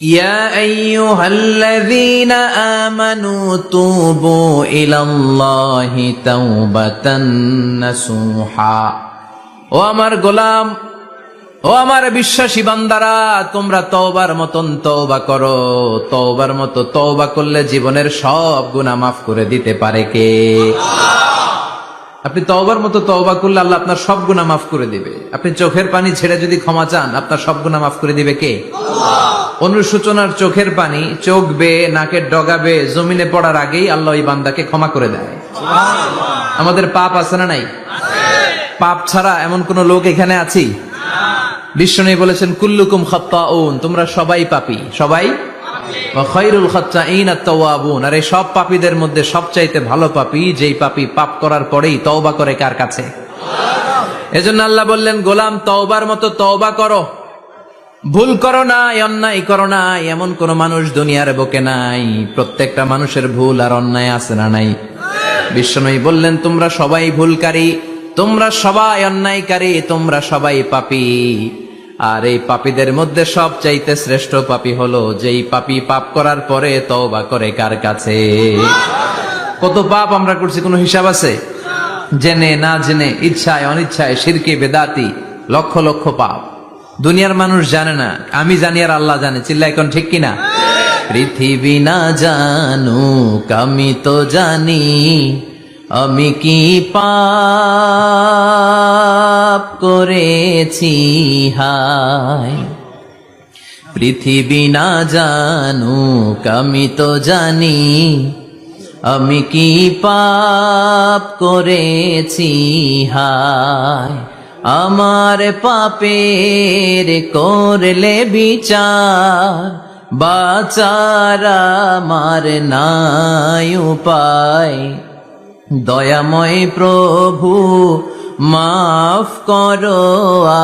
ইয়া আইয়ুহাল্লাযীনা আমানু তুবু ইলাল্লাহি তাওবাতান নাসুহা। ও আমার গোলাম, ও আমার বিশ্বাসী বান্দারা, তোমরা তওবার মতন তওবা করো। তওবার মতো তওবা করলে জীবনের সব গুনাহ মাফ করে দিতে পারে কে? আপনি তওবার মতো তওবা করলে আল্লাহ আপনার সব গুনাহ মাফ করে দিবে। আপনি চোখের পানি ছেড়ে যদি ক্ষমা চান, আপনার সব গুনাহ মাফ করে দিবে কে? অনুশোচনার চোখের পানি চোখ বেয়ে নাকের ডগা বেয়ে জমিনে পড়ার আগেই আল্লাহ ওই বান্দাকে ক্ষমা করে দেয়। আমাদের পাপ আছে না নাই? পাপ ছাড়া এমন কোন লোক এখানে আছি? বিশ্বনবী বলেছেন কুল্লুকুম খাত্তাউন, তোমরা সবাই পাপী, সবাই। ওয়া খায়রুল খাত্তাইন আত-তাওয়াবুন, আর এই সব পাপীদের মধ্যে সবচাইতে ভালো পাপী যেই পাপী পাপ করার পরেই তওবা করে কার কাছে? এজন্য আল্লাহ বললেন, গোলাম তওবার মতো তওবা করো, ভুল করো না, অন্যায় করো না। এমন কোন মানুষ দুনিয়ার বুকে নাই। প্রত্যেকটা মানুষের ভুল আর অন্যায় আছে না নাই? বিশ্বনবী বললেন, তোমরা সবাই ভুলকারী, তোমরা সবাই অন্যায়কারী, তোমরা সবাই পাপী। আর এই পাপীদের মধ্যে সবচাইতে শ্রেষ্ঠ পাপী হলো যেই পাপী পাপ করার পরে তওবা করে কার কাছে? কত পাপ আমরা করছি, কোনো হিসাব আছে? জেনে না জেনে, ইচ্ছায় অনিচ্ছায়, শিরকে বেদাতি, লক্ষ লক্ষ পাপ। দুনিয়ার মানুষ জানে না, আমি জানি আর আল্লাহ জানে। চিল্লা এখন ঠিক কিনা? পৃথিবী না জানুক আমি তো জানি, আমি কি পাপ করেছি হায়। পৃথিবী না জানুক আমি তো জানি, আমি কি পাপ করেছি হায়। আমার পাপের করলে বিচার, বাঁচার আমার নাই উপায়। দয়াময় প্রভু মাফ করো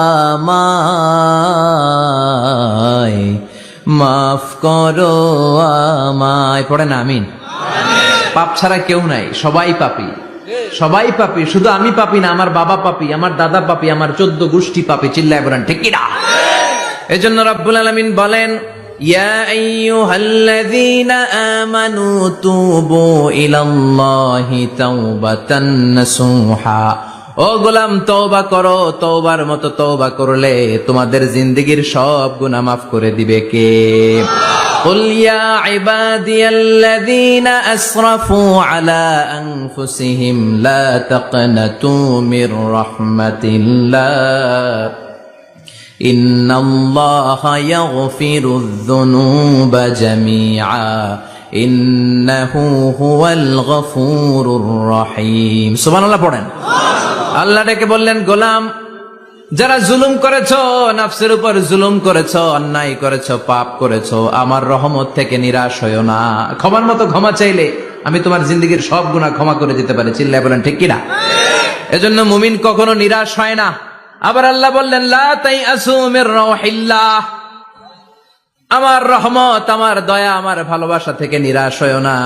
আমায়, মাফ করো আমায়। পড়ে না আমিন? পাপ ছাড়া কেউ নাই, সবাই পাপী, সবাই পাপী। শুধু আমি পাপী না, আমার বাবা পাপী, আমার দাদা পাপী, আমার 14 গোষ্ঠী পাপী। চিল্লায় বলেন ঠিক কিনা? এজন্য রব্বুল আলামিন বলেন, ইয়া আইয়ুহাল্লাযীনা আমানু তুবু ইলাল্লাহি তাওবাতান নাসুহা। ও গোলাম তওবা করো, তওবার মতো তওবা করলে তোমাদের জিন্দেগীর সব গুনাহ মাফ করে দিবে কে? قل يا عبادي الذين أسرفوا على أنفسهم لا تقنطوا من رحمة الله إن الله يغفر الذنوب جميعا إنه هو الغفور الرحيم। সুবহান আল্লাহ পড়েন। আল্লাহ ডেকে বললেন, গোলাম যারা জুলুম করেছো, নফসের উপর জুলুম করেছো, অন্যায় করেছো, পাপ করেছো, আমার রহমত থেকে নিরাশ হইও না। ক্ষমার মতো ক্ষমা চাইলে আমি তোমার জিন্দেগীর সব গুনাহ ক্ষমা করে দিতে পারি। চিল্লায় বলেন ঠিক কিনা? এজন্য মুমিন কখনো নিরাশ হয় না। আবার আল্লাহ বললেন, লা তাইআসু মির রাউহিল্লাহ, আমার রহমত, আমার দয়া, আমার ভালোবাসা থেকে নিরাশ হইও না।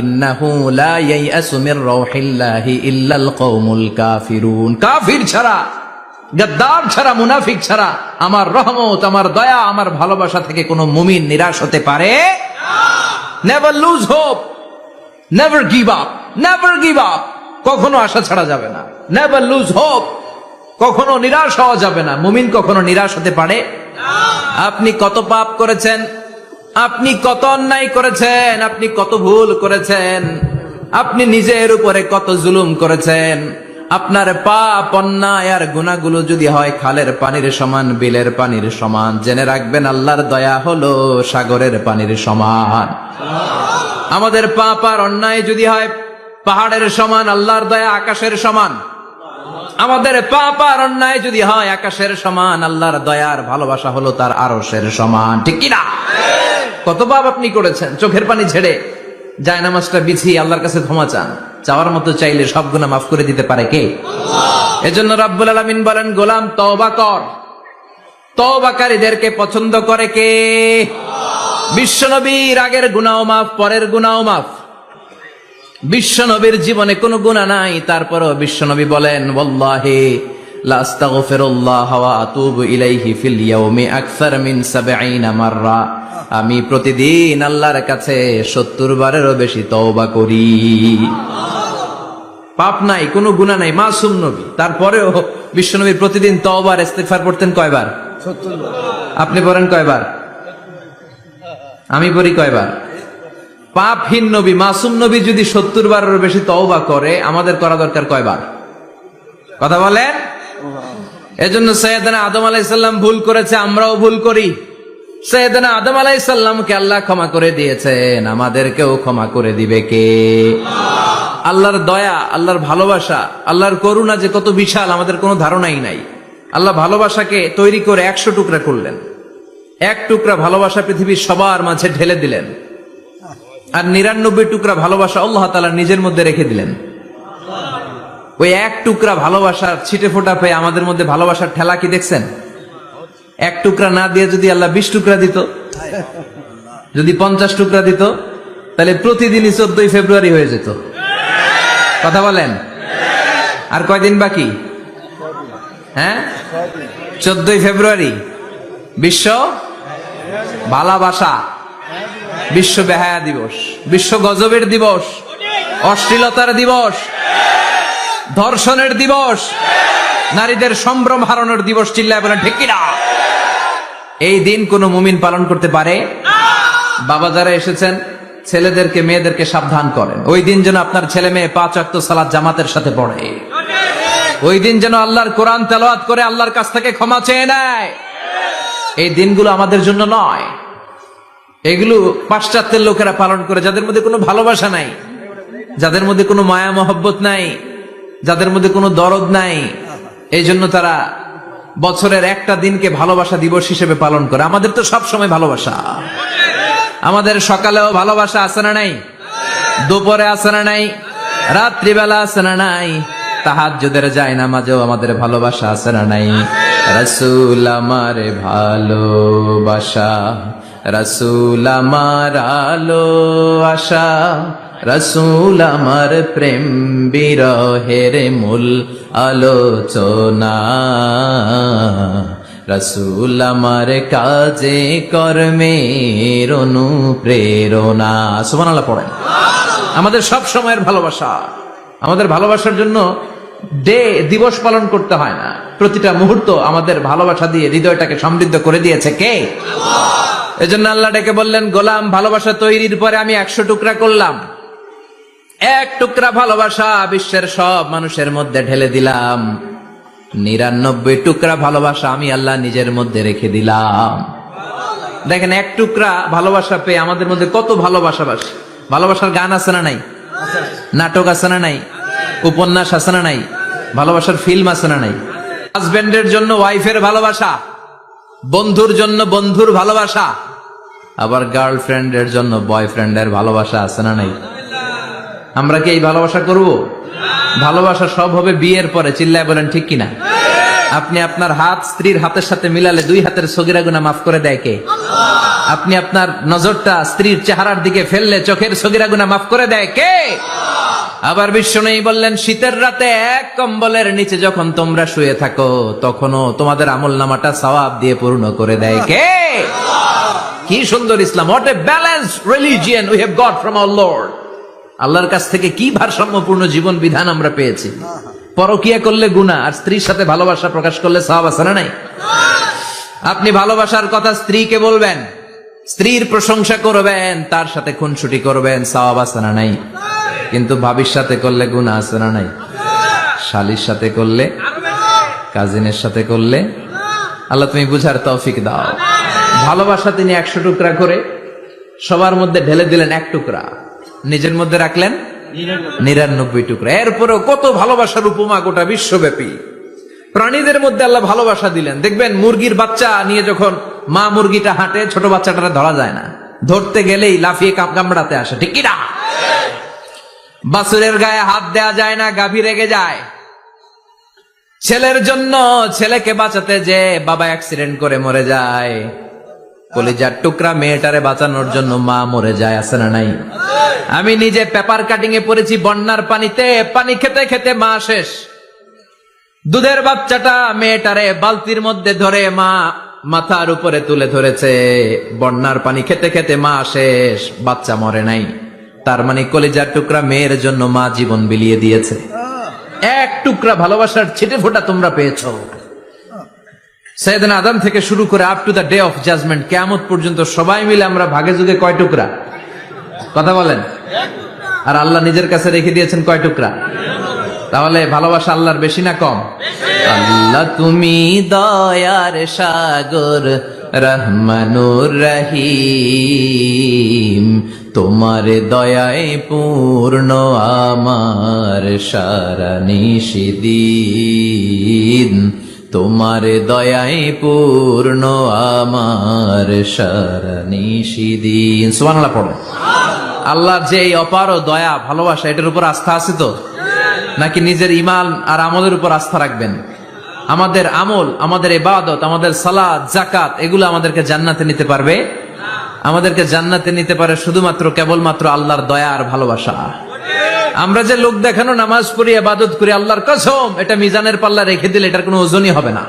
ইন্নাহু লা ইয়াইআসু মির রাউহিল্লাহি ইল্লাল কওমুল কাফিরুন, কাফির ছাড়া, গাদ্দার ছাড়া, মুনাফিক ছাড়া আমার রহমত, আমার দয়া, আমার ভালোবাসা থেকে কোনো মুমিন নিরাশ হতে পারে না। Never lose hope, never give up, never give up. কখনো আশা ছাড়া যাবে না। নেভার লুজ হোপ, কখনো নিরাশ হওয়া যাবে না। মুমিন কখনো নিরাশ হতে পারে না। আপনি কত পাপ করেছেন, আপনি কত অন্যায় করেছেন, আপনি কত ভুল করেছেন, আপনি নিজের উপরে কত জুলুম করেছেন। আপনার পাপ, অন্যায় আর গুনাহগুলো যদি হয় খালের পানির সমান, বিলের পানির সমান, জেনে রাখবেন আল্লাহর দয়া হলো সাগরের পানির সমান। আমাদের পাপ আর অন্যায় যদি হয় পাহাড়ের সমান, আল্লাহর দয়া আকাশের সমান। আমাদের পাপ আর অন্যায় যদি হয় আকাশের সমান, আল্লাহর দয়ার ভালোবাসা হলো তার আরশের সমান। ঠিক কিনা? কত পাপ আপনি করেছেন, চোখের পানি ছেড়ে জায়নামাজটা বিছিয়ে আল্লাহর কাছে ক্ষমা চান। চাওয়ার মতো চাইলে সব গুনাহ মাফ করে দিতে পারে কে? এজন্য রাব্বুল আলামিন বলেন, গোলাম তওবা কর। তওবাকারীদেরকে পছন্দ করে কে? বিশ্বনবীর আগের গুনাহ মাফ, পরের গুনাহ মাফ। বিশ্বনবীর জীবনে কোনো গুনাহ নাই, তারপরও বিশ্বনবী বলেন, ওয়াল্লাহি লা আস্তাগফিরুল্লাহ ওয়া আতুবু ইলাইহি ফিল ইয়াউমি আকসার মিন 70 মাররা, আমি প্রতিদিন আল্লাহর কাছে 70 বারেরও বেশি তওবা করি। পাপ নাই, কোনো গুনাহ নাই, মাসুম নবী, তারপরেও বিশ্বনবী প্রতিদিন তওবা আর ইস্তিগফার পড়তেন কয়বার? 70 বার। আপনি পড়েন কয়বার? আমি পড়ি কয়বার? পাপহীন নবী, মাসুম নবী যদি 70 বারেরও বেশি তওবা করে, আমাদের করা দরকার কয়বার? কথা বলেন। এজন্য সৈয়দনা আদম আলাইহিস সালাম ভুল করেছে, আমরাও ভুল করি। সৈয়দনা আদম আলাইহিস সালামকে আল্লাহ ক্ষমা করে দিয়েছেন, আমাদেরকেও ক্ষমা করে দিবে কে? আল্লাহর দয়া, আল্লাহর ভালোবাসা, আল্লাহর করুণা যে কত বিশাল আমাদের কোনো ধারণাই নাই। আল্লাহ ভালোবাসাকে তৈরি করে 100 টুকরা করলেন, এক টুকরা ভালোবাসা পৃথিবীর সবার মাঝে ঢেলে দিলেন, আর 99 টুকরা ভালোবাসা আল্লাহ তাআলা নিজের মধ্যে রেখে দিলেন। ওই এক টুকরা ভালোবাসার ছিটে ফোটা পেয়ে আমাদের মধ্যে ভালোবাসার ঠেলা কি দেখছেন? এক টুকরা না দিয়ে যদি আল্লাহ 20 টুকরা দিত, যদি 50 টুকরা দিত, তাহলে প্রতিদিনই 14 ফেব্রুয়ারি হয়ে যেত। কথা বলেন। আর কয়দিন বাকি? হ্যাঁ, 14 ফেব্রুয়ারি বিশ্ব ভালোবাসা, বিশ্ব বেহায়া দিবস, বিশ্ব গজবের দিবস, অশ্লীলতার দিবস, ধর্ষণের দিবস, নারীদের সম্ভ্রম হারানোর দিবস। চিল্লায় বলেন ঠিক কিনা? এই দিন কোন মুমিন পালন করতে পারে? বাবা যারা এসেছেন, ছেলেদেরকে মেয়েদেরকে সাবধান করেন, ওই দিন যেন আপনার ছেলে মেয়ে 5 ওয়াক্ত সালাত জামাতের সাথে পড়ে, ওই দিন যেন আল্লাহর কোরআন তেলাওয়াত করে আল্লাহর কাছ থেকে ক্ষমা চেয়ে নেয়। এই দিনগুলো আমাদের জন্য নয়, এগুলো পাশ্চাত্যের লোকেরা পালন করে, যাদের মধ্যে কোনো ভালোবাসা নাই, যাদের মধ্যে কোনো মায়া মহব্বত নাই, যাদের মধ্যে কোনো দরদ নাই। এই জন্য তারা বছরের একটা দিনকে ভালোবাসা দিবস হিসেবে পালন করে। আমাদের তো সব সময় ভালোবাসা, আমাদের সকালেও ভালোবাসা আছে না নাই? দুপুরে আছে না নাই? রাত্রিবেলা আছে না নাই? তাহাজ্জুদের জায়নামাজেও আমাদের ভালোবাসা আছে না নাই? রাসূল আমার ভালোবাসা, রাসূল আমার আলো আশা, রাসূল আমার প্রেম বিরহের মূল আলোচনা, রাসূল আমার কাজে কর্মের অনুপ্রেরণা। সুবহানাল্লাহ পড়েন। আমাদের সব সময়ের ভালোবাসা, আমাদের ভালোবাসার জন্য দিবস পালন করতে হয় না, প্রতিটা মুহূর্ত আমাদের ভালোবাসা দিয়ে হৃদয়টাকে সমৃদ্ধ করে দিয়েছে কে? আল্লাহ। এজন্য আল্লাহ ডেকে বললেন, গোলাম ভালোবাসা তৈরির পরে আমি 100 টুকরা করলাম, এক টুকরা ভালোবাসা বিশ্বের সব মানুষের মধ্যে ঢেলে দিলাম, 99 টুকরা ভালোবাসা আমি আল্লাহ নিজের মধ্যে রেখে দিলাম। দেখেন, এক টুকরা ভালোবাসা পেয়ে আমাদের মধ্যে কত ভালোবাসা। ভালোবাসার গান আছে না নাই? নাটক আছে না নাই? উপন্যাস আছে না নাই? ভালোবাসার ফিল্ম আছে না নাই? হাজবেন্ডের জন্য ওয়াইফের ভালোবাসা, বন্ধুর জন্য বন্ধুর ভালোবাসা, আবার গার্লফ্রেন্ডের জন্য বয়ফ্রেন্ডের ভালোবাসা আছে না নাই? আমরা কি এই ভালোবাসা করব? ভালোবাসা সব হবে বিয়ের পরে। চিল্লায় বলেন ঠিক কিনা? আপনি আপনার হাত স্ত্রীর হাতের সাথে মিলালে 2 হাতের সগীরা গুনাহ মাফ করে দেয় কে? আপনি আপনার নজরটা স্ত্রীর চেহারার দিকে ফেললে চোখের সগীরা গুনাহ মাফ করে দেয় কে? আবার বিশ্বনবী বললেন, শীতের রাতে এক কম্বলের নিচে যখন তোমরা শুয়ে থাকো, তখনও তোমাদের আমলনামাটা সওয়াব দিয়ে পূর্ণ করে দেয় কে? কি সুন্দর Islam! What a balanced religion we have got from our lord. আল্লাহর কাছ থেকে কি ভারসাম্যপূর্ণ জীবন বিধান আমরা পেয়েছি। পরকিয়া করলে গুনাহ, আর স্ত্রীর সাথে ভালোবাসা প্রকাশ করলে সওয়াব আছে না নাই? আপনি ভালোবাসার কথা স্ত্রীকে বলবেন, স্ত্রীর প্রশংসা করবেন, তার সাথে খুনসুটি করবেন, সওয়াব আছে না নাই? কিন্তু ভাবির সাথে করলে গুনাহ আছে না নাই? শালীর সাথে করলে, কাজিনের সাথে করলে। আল্লাহ তুমি বুঝার তৌফিক দাও। ভালোবাসা তিনি 100 টুকরা করে সবার মধ্যে ঢেলে দিলেন, এক টুকরা নিজের মধ্যে রাখলেন 99 টুকরা। এরপরেও কত ভালোবাসার উপমা গোটা বিশ্বব্যাপী। প্রাণীদের মধ্যে আল্লাহ ভালোবাসা দিলেন। দেখবেন মুরগির বাচ্চা নিয়ে যখন মা মুরগিটা হাঁটে, ছোট বাচ্চাটা ধরা যায় না, ধরতে গেলেই লাফিয়ে কামড়াতে আসে, ঠিক কিনা? বাছুরের গায়ে হাত দেয়া যায় না, গাভী রেগে যায়। ছেলের জন্য ছেলেকে বাঁচাতে যে বাবা অ্যাক্সিডেন্ট করে মরে যায়, কলিজার টুকরা মেয়েটারে বাঁচানোর জন্য মা মরে যায়, আছে না নাই? আমি নিজে পেপার কাটিং এ পড়েছি, বন্যার পানিতে পানি খেতে খেতে মা শেষ, দুধের বাচ্চাটা মেয়েটারে বালতির মধ্যে ধরে মা মাথার উপরে তুলে ধরেছে। বন্যার পানি খেতে খেতে মা শেষ, বাচ্চা মরে নাই। তার মানে কলিজার টুকরা মেয়ের জন্য মা জীবন বিলিয়ে দিয়েছে। এক টুকরা ভালোবাসার ছিটে ফোঁটা তোমরা পেয়েছো। সাইয়েদনা আদম থেকে শুরু করে up to the day of judgement, কিয়ামত পর্যন্ত সবাই মিলে আমরা ভাগে যুগে কয় টুকরা? কথা বলেন। আর আল্লাহ নিজের কাছে রেখে দিয়েছেন কয় টুকরা? তাহলে ভালোবাসা আল্লাহর বেশি না কম? আল্লাহ তুমি দয়ার সাগর, রহমানুর রহিম, তোমার দয়ায় পূর্ণ আমার সারা নিশিদিন, তোমার দয়ায় পূর্ণ আমার সারা নিশিদিন। সুবহানাল্লাহ পড়ো। আল্লাহর যে এই অপার দয়া ভালোবাসা, এটার উপর আস্থা আছে তো? নাকি নিজের ঈমান আর আমলের উপর আস্থা রাখবেন? আমাদের আমল, আমাদের ইবাদত, আমাদের সালাত, যাকাত, এগুলো আমাদেরকে জান্নাতে নিতে পারবে? আমাদেরকে জান্নাতে নিতে পারে শুধুমাত্র কেবলমাত্র আল্লাহর দয়া আর ভালোবাসা। আমরা যে লোক দেখানো নামাজ পড়ি, ইবাদত করি, আল্লাহর কসম এটা মিজানের পাল্লা রেখে দিলে এটার কোনো ওজনই হবে না।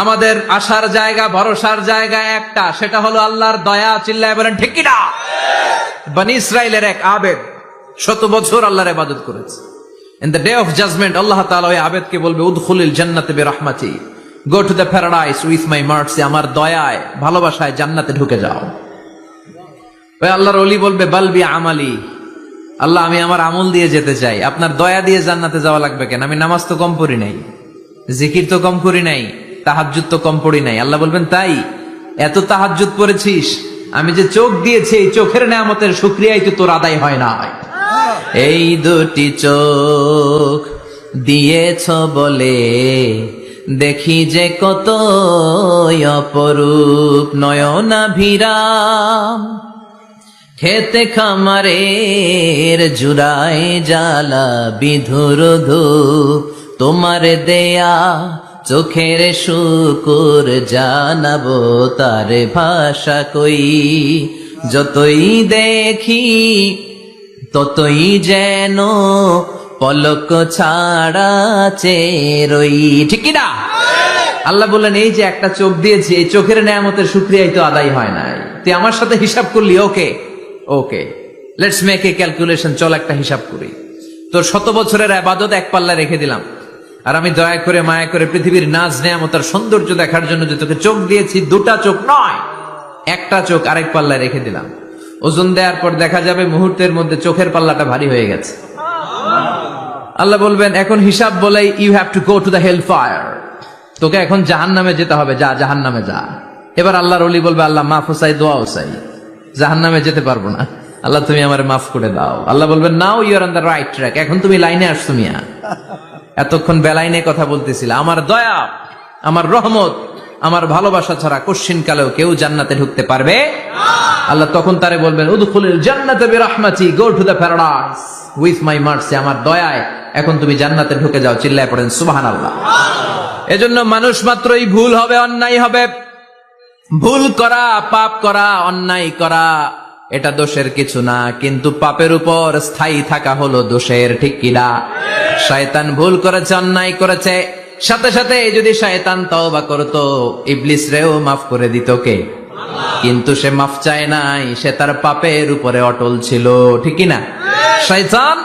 আমাদের আশার জায়গা, ভরসার জায়গা একটা, সেটা হলো আল্লাহর দয়া। চিল্লায় বলেন ঠিক কিনা? বনি ইসরাইলের এক আবেদ 100 বছর আল্লাহর ইবাদত করেছে। In the day of judgement Allah তাআলা ওই আবেদকে বলবে, উদখুলিল জান্নাতে বিরহমাতি, go to the paradise with my mercy, আমার দয়ায় ভালোবাসায় জান্নাতে ঢুকে যাও। ওই আল্লাহর ওলি বলবে, বালবি আমালি, আল্লাহ আমি আমার আমল দিয়ে যেতে চাই, আপনার দয়া দিয়ে জান্নাতে যাওয়া লাগবে কেন? আমি নামাজ তো কম পড়ি নাই, জিকির তো কম করি নাই, তাহাজ্জুদ তো কম পড়ি নাই। আল্লাহ বলবেন, তাই এত তাহাজ্জুদ পড়েছিস, আমি যে চোখ দিয়েছি এই চোখের নেয়ামতের শুকরিয়াই তো তোর আদায় হয় না। এই দুটি চোখ দিয়েছ বলে দেখি যে কত অপরূপ, নয়নাভিরাম খেতে খামারের জুড়ায় জ্বালা বিধুর ধূপ, তোমার দেয়া চোখের শুকুর জানাবো তার ভাষা কই, যতই দেখি ততই যেন পলক ছাড়া চেরই। ঠিক কি না? আল্লাহ বললেন, এই যে একটা চোখ দিয়েছি, এই চোখের নেয়ামতের শুকরিয়াই তো আদায় হয় নাই। তুই আমার সাথে হিসাব করলি, ওকে ওকে, লেটস মেক এ ক্যালকুলেশন, চল একটা হিসাব করি। তোর 100 বছরের ইবাদত এক পাল্লা রেখে দিলাম, আর আমি দয়া করে মায়া করে পৃথিবীর নাজ নেয়ামত আর সৌন্দর্য দেখার জন্য যে তোকে চোখ দিয়েছি, 2টা চোখ নয়, একটা চোখ আরেক পাল্লায় রেখে দিলাম। ওজন দেওয়ার পর দেখা যাবে মুহূর্তের মধ্যে চোখের পাল্লাটা ভারী হয়ে গেছে। আল্লাহ বলবেন, এখন হিসাব বলে, you have to go to the hellfire, তোকে এখন জাহান্নামে যেতে হবে, যা জাহান্নামে যা। এবার আল্লাহর ওলি বলবে, আল্লাহ মাফ চাই, দোয়াও চাই, জাহান্নামে যেতে পারবো না, আল্লাহ তুমি আমার মাফ করে দাও। আল্লাহ বলবেন, now you are on the right track, এখন তুমি লাইনে আসছো মিয়া, এতক্ষণ বেলাইনে কথা বলতেছিল। আমার দয়া, আমার রহমত, আমার ভালোবাসা ছাড়া কোশ্চিন কালেও কেউ জান্নাতে ঢুকতে পারবে না। আল্লাহ তখন তারে বলবেন, উদখুলিল জান্নাতে বিরহমাতি, go to the paradise with my mercy, আমার দয়ায় এখন তুমি জান্নাতে ঢুকে যাও। চিল্লায় পড়েন সুবহানাল্লাহ। এজন্য মানুষ মাত্রই ভুল হবে, অন্যায় হবে। ভুল করা, পাপ করা, অন্যায় করা এটা দোষের কিছু না, কিন্তু পাপের উপর স্থায়ী থাকা হলো দোষের। ঠিক কিনা? শয়তান ভুল করেছে, অন্যায় করেছে, সাথে সাথে যদি শয়তান তওবা করতো, ইবলিস রেও মাফ করে দিত কে? কিন্তু সে মাফ চায় নাই, সে তার পাপের উপরে অটল ছিল। ঠিক কিনা? শয়তান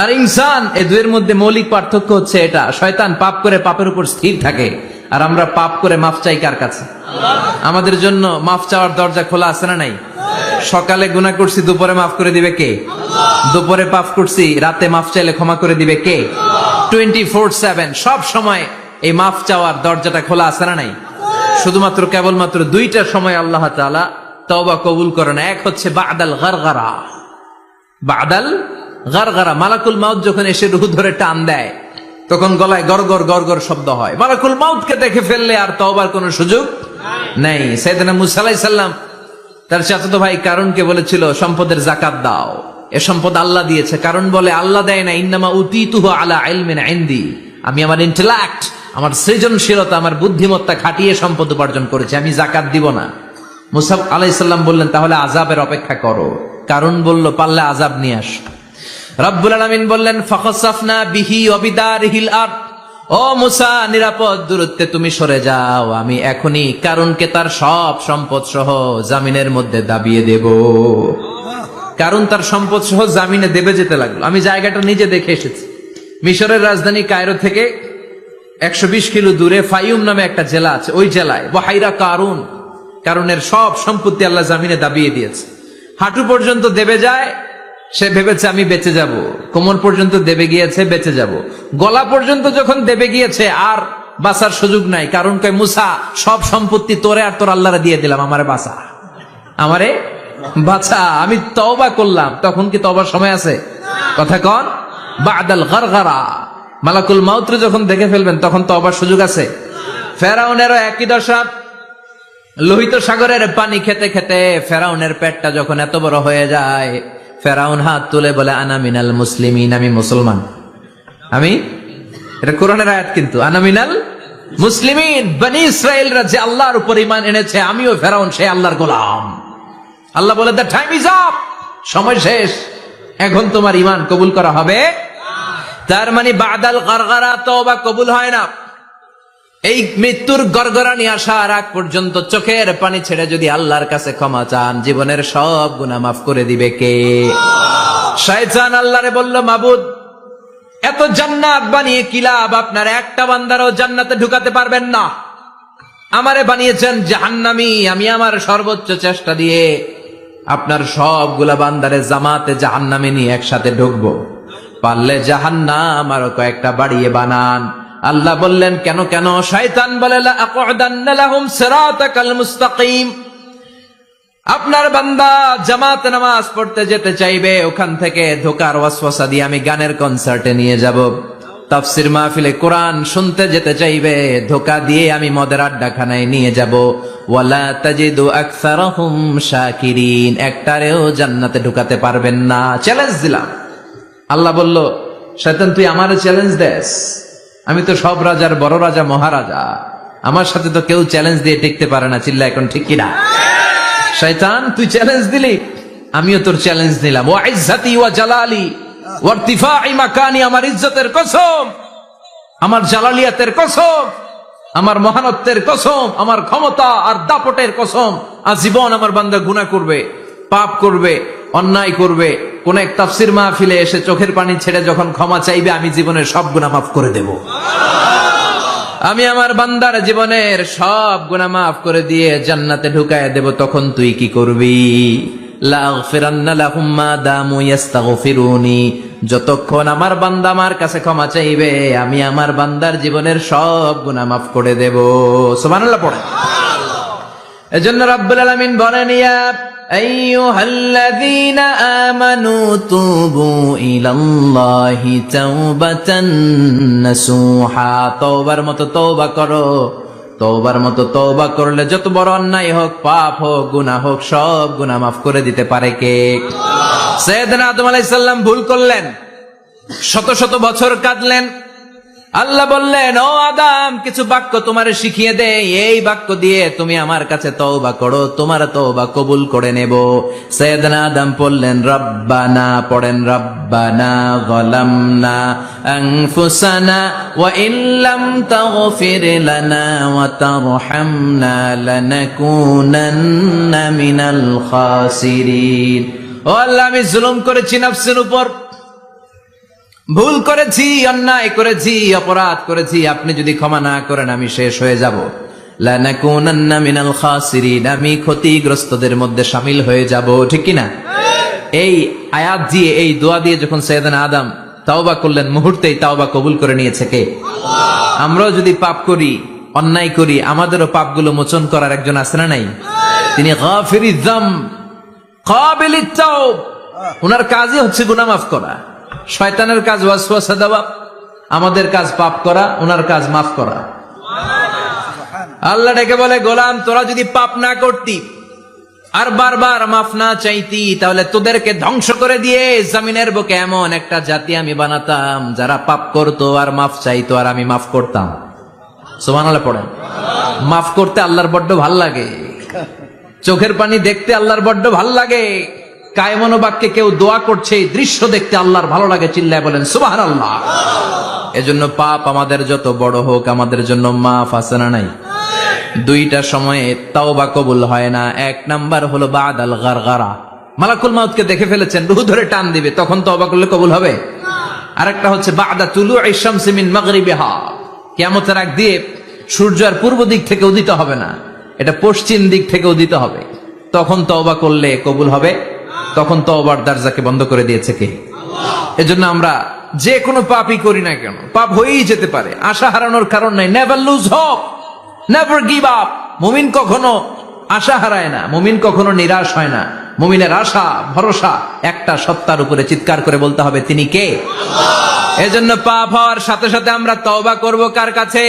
আর ইনসান, এই দুয়ের মধ্যে মৌলিক পার্থক্য হচ্ছে এটা, শয়তান পাপ করে পাপের উপর স্থির থাকে, আর আমরা পাপ করে মাফ চাই কার কাছে? আমাদের জন্য মাফ চাওয়ার দরজা খোলা আছে না নাই? সকালে গুনাহ করছি, দুপুরে মাফ করে দিবে কে? দুপুরে পাপ করছি, রাতে মাফ চাইলে ক্ষমা করে দিবে কে? 24/7 সব সময় এই মাফ চাওয়ার দরজাটা খোলা আছে না নাই? শুধুমাত্র কেবলমাত্র 2টা সময় আল্লাহ তাআলা তওবা কবুল করেন। এক হচ্ছে বাদাল গারগারা, বাদাল গারগারা, মালাকুল মাউত যখন এসে রূহ ধরে টান দেয়, তখন গলায় গরগর গরগর শব্দ হয়। মালাকুল মাউতকে দেখে ফেললে আর তওবার কোনো সুযোগ নেই। সাইয়েদনা মুসা আলাইহিস সালাম তার চাচাতো ভাই কারুনকে বলেছিল, সম্পদের যাকাত দাও, এ সম্পদ আল্লাহ দিয়েছে। কারণ বলে, আল্লাহ দেয় না, ইন্নামা উতীতুহু আলা ইলমিন ইনদি, আমি আমার ইন্টেলেক্ট, আমার সৃজনশীলতা, আমার বুদ্ধিমত্তা খাটিয়ে সম্পদ উপার্জন করেছি, আমি যাকাত দিব না। মুসা আলাইহিস সালাম বললেন, তাহলে আযাবের অপেক্ষা করো। কারণ বলল, পারলে আযাব নিয়ে আস। রব্বুল আলামিন বললেন, ফাখাসাফনা বিহি ওয়া বিদারিহিল আরদ, ও মুসা, নিরাপদ দূরত্বে তুমি সরে যাও, আমি এখনই কারুনকে তার সব সম্পদ সহ জামিনের মধ্যে দাবিয়ে দেব। কারণ তার সম্পদ সহ জামিনে দেবে যেতে লাগলো। আমি জায়গাটা নিজে দেখে এসেছি। মিশরের রাজধানী কায়রো থেকে 120 কিলো দূরে ফাইউম নামে একটা জেলা আছে। ওই জেলায় বহাইরা কারুন, কারণের সব সম্পত্তি আল্লাহ জামিনে দাবিয়ে দিয়েছে। হাঁটু পর্যন্ত দেবে যায়, সে ভেবেছে আমি বেঁচে যাব। কোমর পর্যন্ত দেবে গিয়েছে, বেঁচে যাব। গলা পর্যন্ত যখন দেবে গিয়েছে আর বাঁচার সুযোগ নাই। কারণ কয়, মুসা, সব সম্পত্তি তোরে আর তোর আল্লাহরে দিয়ে দিলাম, আমারে বাঁচা, আমারে বাঁচা। আমি তওবা করলাম। তখন কি তওবার সময় আছে? কথা কন। বাদাল গারগারা, মালাকুল মাউত যখন দেখে ফেলবেন তখন তওবার সুযোগ আছে? ফেরাউনেরও একই দশা। লোহিত সাগরের পানি খেতে খেতে ফেরাউনের পেটটা যখন এত বড় হয়ে যায়, ফেরাউন হাত তুলে বলে, আনা মিনাল মুসলিমিন, আমি মুসলমান। আমি, এটা কোরআনের আয়াত কিন্তু, আনা মিনাল মুসলিমিন। বনি ইসরায়েলরা যে আল্লাহর উপর ঈমান এনেছে, আমিও ফেরাউন সেই আল্লাহর গোলাম। আল্লাহ বলে, দ্য টাইম ইজ আপ, সময় শেষ, এখন তোমার ঈমান কবুল করা হবে। তার মানে বাদাল গারগারা তওবা কবুল হয় না। এই মৃত্যুর গড়গড়ানি আসার আগ পর্যন্ত চোখের পানি ছেড়ে যদি আল্লাহর কাছে ক্ষমা চান, জীবনের সব গুনাহ মাফ করে দিবে কে? শয়তান আল্লাহরে বলল, মাবুদ, এত জান্নাত বানিয়ে কি লাভ? আপনার একটা বান্দারও জান্নাতে ঢুকাতে পারবেন না। আমারে বানিয়েছেন জাহান্নামী, আমি আমার সর্বোচ্চ চেষ্টা দিয়ে আপনার সবগুলা বান্দারে জামাতে জাহান্নামে নিয়ে একসাথে ঢুকবো। পারলে জাহান্নাম আরো কয়েকটা বাড়িয়ে বানান। আল্লাহ বললেন, কেন কেন? শয়তান বলে, লা আকুদান্না লাহুম সিরাতাকাল মুস্তাকিম। আপনার বান্দা জামাত নামাজ পড়তে যেতে চাইবে, ওখান থেকে ধোকার ওয়াসওয়াসা দিয়ে আমি গানের কনসার্টে নিয়ে যাব। তাফসির মাহফিলে কোরআন শুনতে যেতে চাইবে, ধোকা দিয়ে আমি মদের আড্ডাখানায় নিয়ে যাব। ওয়ালা তাজিদু আকসারাহুম শাকিরিন, একটারেও জান্নাতে ঢুকাতে পারবেন না। চ্যালেঞ্জ দিলাম। আল্লাহ বলল, শয়তান, তুই আমারে চ্যালেঞ্জ দেস? আমি তো সব রাজার বড় রাজা, মহারাজা। আমার সাথে তো কেউ চ্যালেঞ্জ দিয়ে টিকতে পারে না। চিল্লা এখন ঠিক কিনা? শয়তান, তুই চ্যালেঞ্জ দিলি, আমিও তোর চ্যালেঞ্জ দিলাম। ওয়া ইজ্জতি ওয়া জালালি ওয়া ইরতিফাই মাকানি, আমার ইজ্জতের কসম, আমার জালালিয়াতের কসম, আমার মহানত্বের কসম, আমার ক্ষমতা আর দাপটের কসম, আজীবন আমার বান্দা গুনাহ করবে, পাপ করবে, অন্যায় করবে, কোন এক তাফসির মাহফিলে এসে চোখের পানি ছেড়ে যখন ক্ষমা চাইবে, আমি জীবনের সব গুনাহ মাফ করে দেব। আমি আমার বান্দার জীবনের সব গুনাহ মাফ করে দিয়ে জান্নাতে ঢুকায় দেব। তখন তুই কি করবি? লাগফিরান্না লাহুম মা দামু ইস্তাগফিরুনি, যতক্ষণ আমার বান্দা আমার কাছে ক্ষমা চাইবে, আমি আমার বান্দার জীবনের সব গুনাহ মাফ করে দেব। সুবহানাল্লাহ পড়ে। এজন্য রাব্বুল আলামিন বলেন, ইয়া আইয়ুহাল্লাযীনা আমানু তুবু ইলাল্লাহি তাওবাতান নাসুহা, তওবার মতো তওবা করো। তওবার মতো তওবা করলে যত বড় অন্যায় হোক, পাপ হোক, গুনাহ হোক, সব গুনাহ মাফ করে দিতে পারে কে? সাইয়েদনা আদম আলাইহিস সালাম ভুল করলেন, শত শত বছর কাঁদলেন। আল্লাহ বললেন, ও আদম, কিছু বাক্য তোমারে শিখিয়ে দে, এই বাক্য দিয়ে তুমি আমার কাছে তওবা করো, তোমার তওবা কবুল করে নেব। সাইয়েদনা আদম পড়লেন, রব্বানা, পড়েন, রব্বানা যালামনা আনফুসানা ওয়া ইল্লাম তাগফির লানা ওয়া তারহামনা লানাকুনান্না মিনাল খাসিরিন। ও আল্লাহ, আমি জুলুম করেছি নফসের উপর, ভুল করেছি, অন্যায় করেছি, অপরাধ করেছি। আপনি যদি ক্ষমা না করেন, আমি শেষ হয়ে যাব। লানাকুনান্না মিনাল খাসিরিন, আমি ক্ষতিগ্রস্তদের মধ্যে শামিল হয়ে যাব। ঠিক কি না? এই আয়াত দিয়ে, এই দোয়া দিয়ে যখন সাইয়েদনা আদম তাওবা করলেন, মুহূর্তেই তাওবা কবুল করে নিয়েছে কে? আমরাও যদি পাপ করি, অন্যায় করি, আমাদেরও পাপগুলো মোচন করার একজন আছে না নাই? তিনি গাফিরিয যাম, কাবিলিত তাওব। ওনার কাজই হচ্ছে গুনাহ মাফ করা। শয়তানের কাজ ওয়াসওয়াসা দেওয়া, আমাদের কাজ পাপ করা, ওনার কাজ মাফ করা। আল্লাহ ডেকে বলে, গোলাম, তোরা যদি পাপ না করতি আর বারবার মাফ না চাইতি, তাহলে তোদেরকে ধ্বংস করে দিয়ে জমিনের বুকে এমন একটা জাতি আমি বানাতাম, যারা পাপ করতো আর মাফ চাইতো, আর আমি মাফ করতাম। সুবহানাল্লাহ পড়েন। মাফ করতে আল্লাহর বড্ড ভাল লাগে, চোখের পানি দেখতে আল্লাহর বড্ড ভাল লাগে। কায়মনো বাক্যে কেউ দোয়া করছে, এই দৃশ্য দেখতে আল্লাহর ভালো লাগে। চিল্লায় বলেন সুবহানাল্লাহ। এজন্য পাপ আমাদের যত বড় হোক আমাদের জন্য মাফ আছে না নাই? দুইটা সময়ে তাওবা কবুল হয় না। এক নাম্বার হলো বাদাল গারগারা, মালাকুল মাউতকে দেখে ফেলেছেন, রূহ ধরে টান দিবে, তখন তওবা করলে কবুল হবে? আরেকটা হচ্ছে বাদা তুলুই শামসি মিন মাগরিবিহা, কিয়ামতের আগ দিয়ে সূর্য আর পূর্ব দিক থেকে উদিত হবে না, এটা পশ্চিম দিক থেকে উদিত হবে, তখন তওবা করলে কবুল হবে? তখন তওবার দরজাকে বন্ধ করে দিয়েছে কে? এজন্য আমরা যে কোনো পাপই করি না কেন, পাপ হয়েই যেতে পারে, আশা হারানোর কারণ নাই। Never lose hope, never give up. মুমিন কখনো আশা হারায় না, মুমিন কখনো নিরাশ হয় না। মুমিনের আশা ভরসা একটা সত্তার উপরে, চিৎকার করে বলতে হবে তিনি কে? এজন্য পাপ হওয়ার সাথে সাথে আমরা তওবা করব কার কাছে?